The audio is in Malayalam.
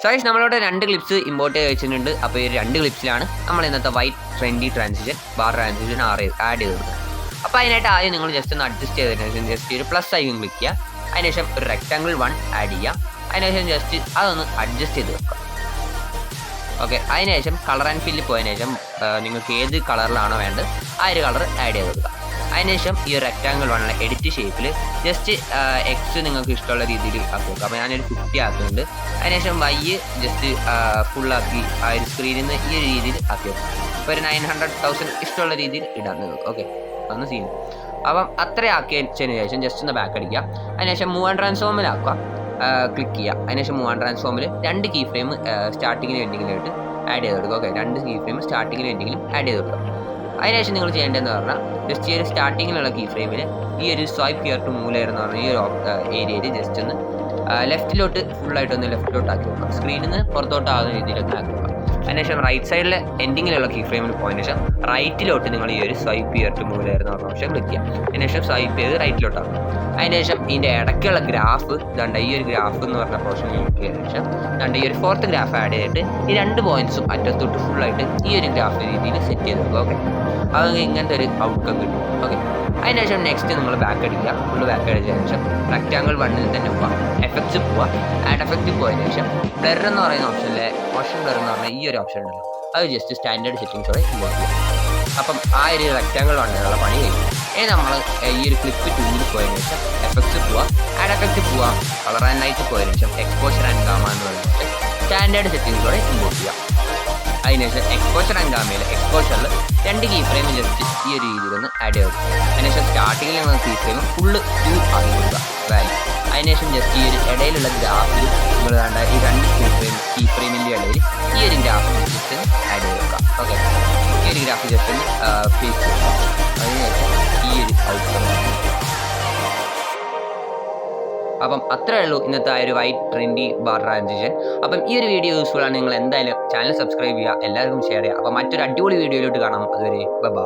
സൈസ് നമ്മളോട് 2 ക്ലിപ്സ് ഇമ്പോർട്ട് ചെയ്ത് വെച്ചിട്ടുണ്ട്. അപ്പോൾ ഈ 2 ക്ലിപ്സിലാണ് നമ്മൾ ഇന്നത്തെ white trendy transition bar transition add ചെയ്ത് കൊടുക്കുക. അപ്പോൾ അതിനായിട്ട് ആദ്യം നിങ്ങൾ ജസ്റ്റ് ഒന്ന് അഡ്ജസ്റ്റ് ചെയ്തതിന് ശേഷം ജസ്റ്റ് ഒരു പ്ലസ് ഐക്കൺ ക്ലിക്ക് ചെയ്യുക. അതിനുശേഷം ഒരു റെക്ടാങ്കിൾ 1 ആഡ് ചെയ്യുക. അതിനുശേഷം ജസ്റ്റ് അതൊന്ന് അഡ്ജസ്റ്റ് ചെയ്ത് വെക്കുക. ഓക്കെ, അതിനുശേഷം കളർ ആൻഡ് ഫില്ലിൽ പോയതിനു ശേഷം നിങ്ങൾക്ക് ഏത് കളറിലാണോ വേണ്ടത് ആ ഒരു കളർ ആഡ് ചെയ്ത് കൊടുക്കുക. അതിനുശേഷം ഈ റെക്ടാങ്കിൾ 1 എഡിറ്റ് ഷേപ്പിൽ ജസ്റ്റ് എക്സ് നിങ്ങൾക്ക് ഇഷ്ടമുള്ള രീതിയിൽ ആക്കി വെക്കുക. അപ്പോൾ ഞാനൊരു 50 ആക്കുന്നുണ്ട്. അതിനുശേഷം വൈ ജസ്റ്റ് ഫുള്ളാക്കി ആ ഒരു സ്ക്രീനിൽ നിന്ന് ഈ ഒരു രീതിയിൽ ആക്കി വെക്കുക. അപ്പോൾ ഒരു 900,000 ഇഷ്ടമുള്ള രീതിയിൽ ഇടാൻ നിങ്ങൾക്ക്. ഓക്കെ, അതൊന്ന് സീൻ. അപ്പം അത്ര ആക്കിയതിന് ശേഷം ജസ്റ്റ് ഒന്ന് ബാക്ക് അടിക്കുക. അതിനുശേഷം മൂവ് ആൻഡ് ട്രാൻസ്ഫോമിലാക്കുക, ക്ലിക്ക് ചെയ്യുക. അതിനുശേഷം മൂവ് ആൻഡ് ട്രാൻസ്ഫോമിൽ 2 കീ ഫ്രെയിം സ്റ്റാർട്ടിങ്ങിലും എൻഡിങ്ങിലായിട്ട് ആഡ് ചെയ്ത് കൊടുക്കുക. ഓക്കെ, 2 കീ ഫ്രെയിം സ്റ്റാർട്ടിങ്ങിലും എൻഡിങ്ങിലും ആഡ് ചെയ്ത് കൊടുക്കുക. അതിനുശേഷം നിങ്ങൾ ചെയ്യേണ്ടതെന്ന് പറഞ്ഞാൽ ജസ്റ്റ് ഈ ഒരു സ്റ്റാർട്ടിങ്ങിലുള്ള കീ ഫ്രെയിമിൽ ഈ ഒരു swipe here to move layer എന്ന് പറഞ്ഞാൽ ഈ ഒരു ഏരിയയിൽ ജസ്റ്റ് ഒന്ന് ലെഫ്റ്റിലോട്ട് ഫുള്ളായിട്ടൊന്ന് ലെഫ്റ്റിലോട്ട് ആക്കി വെക്കുക. സ്ക്രീനിൽ നിന്ന് പുറത്തോട്ടാകുന്ന രീതിയിലൊക്കെ ആക്കി വെക്കുക. അതിനുശേഷം റൈറ്റ് സൈഡിലെ എൻഡിങ്ങിലുള്ള കീ ഫ്രെയിമിൽ പോയതിനു ശേഷം റൈറ്റിലോട്ട് നിങ്ങൾ ഈ ഒരു swipe here to move layer എന്ന് പറഞ്ഞ ഓപ്ഷൻ ക്ലിക്ക് ചെയ്യുക. അതിനുശേഷം സ്വൈപ്പ് ചെയ്ത് റൈറ്റിലോട്ടാകും. അതിനുശേഷം ഇതിൻ്റെ ഇടയ്ക്കുള്ള ഗ്രാഫ് ദണ്ട ഈ ഒരു ഗ്രാഫ് എന്ന് പറഞ്ഞ പോർഷൻ ക്ലിക്ക് ചെയ്തതിനു ശേഷം ദണ്ട ഈ ഒരു 4th ഗ്രാഫ് ആഡ് ചെയ്തിട്ട് ഈ 2 പോയിന്റ്സും അറ്റത്തോട്ട് ഫുള്ളായിട്ട് ഈ ഒരു ഗ്രാഫ് രീതിയിൽ സെറ്റ് ചെയ്ത് വെക്കുക. ഓക്കെ, അത് ഇങ്ങനത്തെ ഒരു ഔട്ട്കം കിട്ടും. ഓക്കെ, അതിനുശേഷം നെക്സ്റ്റ് നിങ്ങൾ ബാക്ക് അടിക്കുക. ഫുള്ള് ബാക്ക് അടിച്ചതിന് ശേഷം റെക്ടാങ്കിൾ 1 തന്നെ പോവാം. എഫക്ട്സ് പോവുക. ആഡ് എഫക്റ്റ് പോയതിനു ശേഷം ബ്ലർ എന്ന് പറയുന്ന ഓപ്ഷനിലെ മോഷൻ ബ്ലർ എന്ന് പറഞ്ഞാൽ ഈ ഒരു ഓപ്ഷൻ ഉണ്ടല്ലോ, അത് ജസ്റ്റ് സ്റ്റാൻഡേർഡ് സെറ്റിംഗ്സോടെ ഇമ്പോർട്ട് ചെയ്യുക. അപ്പം ആ ഒരു റെക്ടാങ്കിൾ 1 പണി കഴിയും. നമ്മൾ ഈ ഒരു ക്ലിപ്പ് 2 പോയതിനു ശേഷം എഫക്ട്സ് പോവാം. ആഡ് എഫക്റ്റ് പോവാം. കളർ ആൻഡ് ലൈറ്റ് പോയതിനു ശേഷം എക്സ്പോഷർ ആൻഡ് ഗാമ എന്ന് പറഞ്ഞിട്ട് സ്റ്റാൻഡേർഡ് സെറ്റിംഗ്സോടെ ഇമ്പോർട്ട് ചെയ്യാം. അതിനുശേഷം എക്സ്പോഷർ ആൻഡ് ഗാമയിൽ എക്സ്പോഷറിൽ 2 കീ ഫ്രെയിം ജസ്റ്റ് ഈ ഒരു രീതിയിലൊന്ന് ആഡ് ചെയ്ത് കൊടുക്കുക. അതിനുശേഷം സ്റ്റാർട്ടിങ്ങിൽ നിങ്ങൾ കീ ഫ്രെയിം ഫുള്ള് 2 ആക്കി കൊടുക്കുക വാല്യൂ. അതിനുശേഷം ജസ്റ്റ് ഈ ഒരു ഇടയിലുള്ള ഗ്രാഫിൽ നിങ്ങൾ വേണ്ട ഈ 2 കീ ഫ്രെയിമിൻ്റെ ഇടയിൽ ഈ ഒരു ഗ്രാഫ് ജസ്റ്റ് ആഡ് ചെയ്ത് കൊടുക്കുക. ഓക്കെ, ഈ ഒരു ഗ്രാഫ് ജസ്റ്റ് ഒന്ന് പേസ്റ്റ് ചെയ്യുക. അതിനുശേഷം ഈ ഒരു ഔട്ട്കം. അപ്പം അത്രേ ഉള്ളൂ ഇന്നത്തെ ആ ഒരു വൈറ്റ് ട്രെൻഡി ബാർ ട്രാൻസിഷൻ. അപ്പം ഈ ഒരു വീഡിയോ യൂസ്ഫുൾ ആണ്. നിങ്ങൾ എന്തായാലും ചാനൽ സബ്സ്ക്രൈബ് ചെയ്യുക, എല്ലാവർക്കും ഷെയർ ചെയ്യുക. അപ്പം മറ്റൊരു അടിപൊളി വീഡിയോയിലോട്ട് കാണാം. അതുവരെ ബൈ.